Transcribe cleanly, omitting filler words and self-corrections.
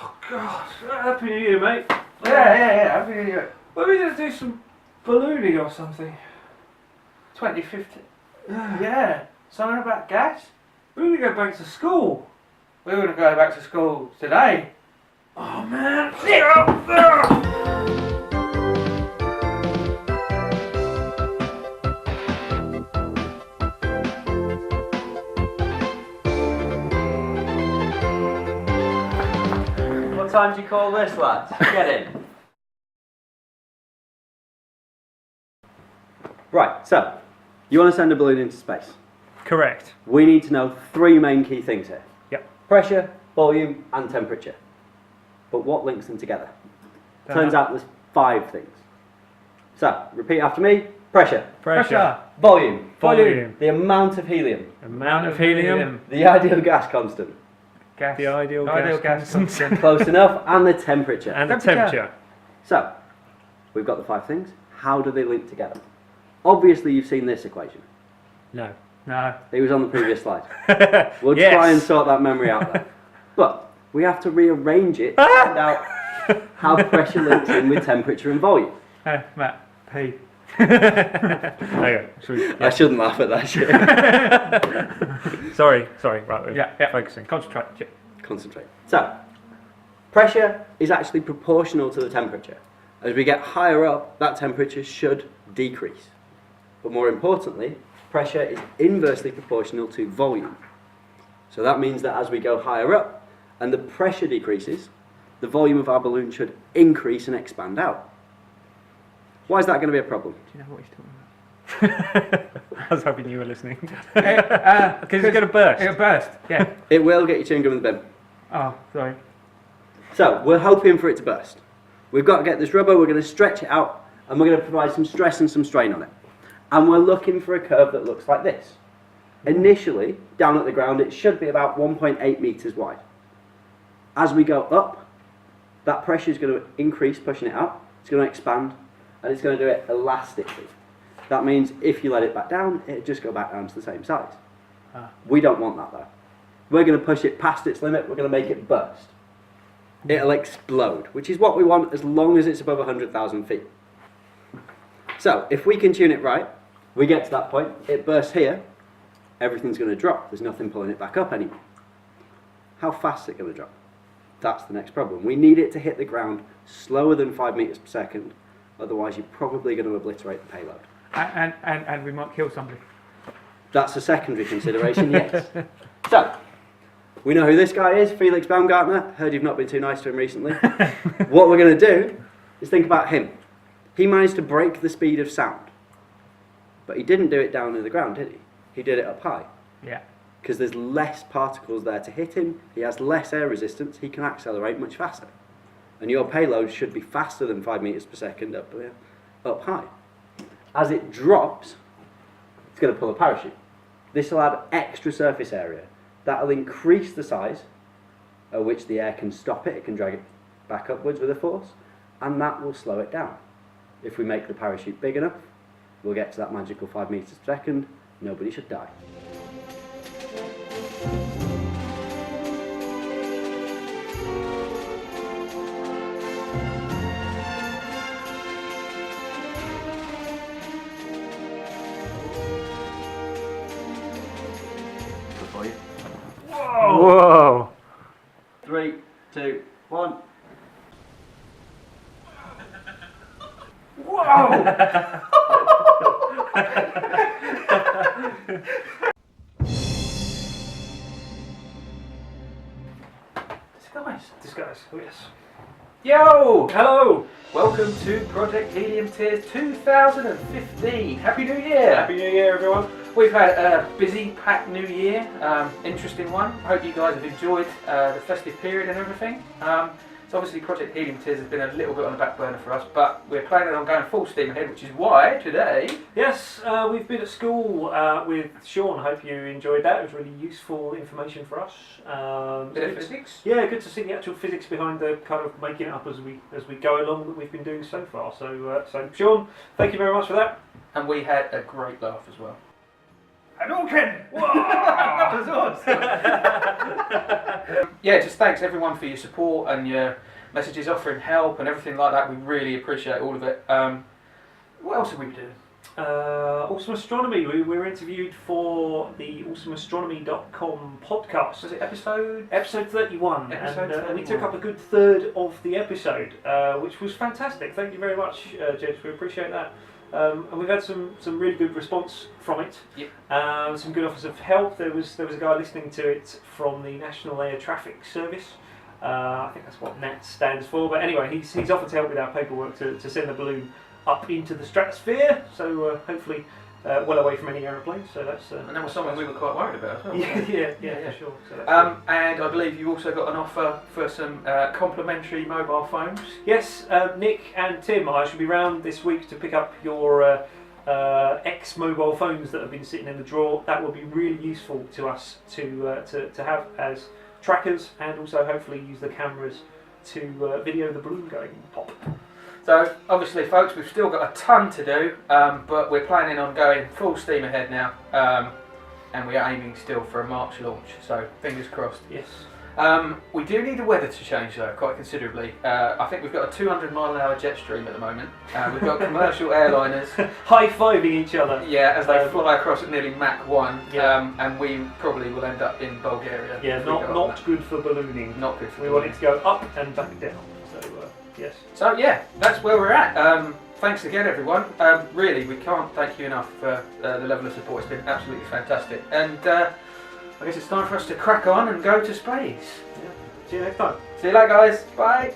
Oh God! Happy New Year, mate. Yeah. Happy New Year. What are we going to do? Some ballooning or something? 2050. Yeah. Something about gas? We're going to go back to school. We're going to go back to school today. Oh man. What time do you call this, lads? Get in. Right, so, you want to send a balloon into space. Correct. We need to know three main key things here. Yep. Pressure, volume, and temperature. But what links them together? Turns out there's 5 things. So, repeat after me. Pressure. Pressure. Volume. Volume. The amount of helium. Amount of helium. The ideal gas constant. Gas. The ideal gas constant. Close enough. And the temperature. And the temperature. So, we've got the 5 things. How do they link together? Obviously, you've seen this equation. No. No. It was on the previous slide. We'll Yes. try and sort that memory out there. But we have to rearrange it to find out how pressure links in with temperature and volume. Matt. P. Okay. I shouldn't laugh at that shit. Sorry. Right. Yeah. Focusing. Concentrate. Yeah. Concentrate. So, pressure is actually proportional to the temperature. As we get higher up, that temperature should decrease. But more importantly, pressure is inversely proportional to volume. So that means that as we go higher up and the pressure decreases, the volume of our balloon should increase and expand out. Why is that going to be a problem? Do you know what he's talking about? I was hoping you were listening. Because it's going to burst. It'll burst. Yeah. It will get your chewing gum in the bin. Oh, sorry. So we're hoping for it to burst. We've got to get this rubber, we're going to stretch it out, and we're going to provide some stress and some strain on it. And we're looking for a curve that looks like this. Initially, down at the ground, it should be about 1.8 metres wide. As we go up, that pressure is going to increase, pushing it out. It's going to expand, and it's going to do it elastically. That means if you let it back down, it'll just go back down to the same size. We don't want that though. We're going to push it past its limit, we're going to make it burst. It'll explode, which is what we want as long as it's above 100,000 feet. So, if we can tune it right, we get to that point, it bursts here, everything's going to drop. There's nothing pulling it back up anymore. How fast is it going to drop? That's the next problem. We need it to hit the ground slower than 5 meters per second, otherwise you're probably going to obliterate the payload. And we might kill somebody. That's a secondary consideration, yes. So, we know who this guy is, Felix Baumgartner. Heard you've not been too nice to him recently. What we're going to do is think about him. He managed to break the speed of sound. But he didn't do it down in the ground, did he? He did it up high. Yeah. Because there's less particles there to hit him, he has less air resistance, he can accelerate much faster. And your payload should be faster than 5 meters per second up high. As it drops, it's going to pull a parachute. This will add extra surface area. That will increase the size at which the air can stop it, it can drag it back upwards with a force, and that will slow it down. If we make the parachute big enough, we'll get to that magical 5 meters per second, nobody should die. Whoa! 3, 2, 1. Whoa! Disguise. Oh yes. Yo! Hello. Welcome to Project Helium Tears 2015. Happy New Year! Happy New Year, everyone. We've had a busy, packed New Year. Interesting one. Hope you guys have enjoyed the festive period and everything. So obviously Project Helium Tears has been a little bit on the back burner for us, but we're planning on going full steam ahead, which is why today... Yes, we've been at school with Sean. Hope you enjoyed that. It was really useful information for us. Bit of physics? Yeah, good to see the actual physics behind the kind of making it up as we go along that we've been doing so far. So Sean, thank you very much for that. And we had a great laugh as well. Hadouken! Yeah, just thanks everyone for your support and your messages offering help and everything like that. We really appreciate all of it. What else have we been doing? Awesome Astronomy. We were interviewed for the awesomeastronomy.com podcast. Was it episode? Episode 31. Episode and we 31. took up a good third of the episode, which was fantastic. Thank you very much, James. We appreciate that. And we've had some really good response from it. Yep. Some good offers of help. There was a guy listening to it from the National Air Traffic Service. I think that's what NAT stands for. But anyway, he's offered to help with our paperwork to send the balloon up into the stratosphere. So hopefully well away from any aeroplanes. So that's And that was something we were quite worried about as well. yeah, for sure. So that's and I believe you also got an offer for some complimentary mobile phones. yes, Nick and Tim, I should be round this week to pick up your X mobile phones that have been sitting in the drawer. That will be really useful to us to have as trackers, and also hopefully use the cameras to video the balloon going pop. So obviously, folks, we've still got a ton to do, but we're planning on going full steam ahead now, and we are aiming still for a March launch. So fingers crossed. Yes. We do need the weather to change though, quite considerably. I think we've got a 200-mile-an-hour jet stream at the moment. We've got commercial airliners, High-fiving each other. yeah, as they fly across at nearly Mach 1, Yeah. and we probably will end up in Bulgaria. Yeah, if we go on not that. good for ballooning. Not good for We want it to go up and back down. So yes. So yeah, that's where we're at. Thanks again, everyone. Really, we can't thank you enough for the level of support. It's been absolutely fantastic. And I guess it's time for us to crack on and go to space. Yeah. See you next time. See you later, guys. Bye.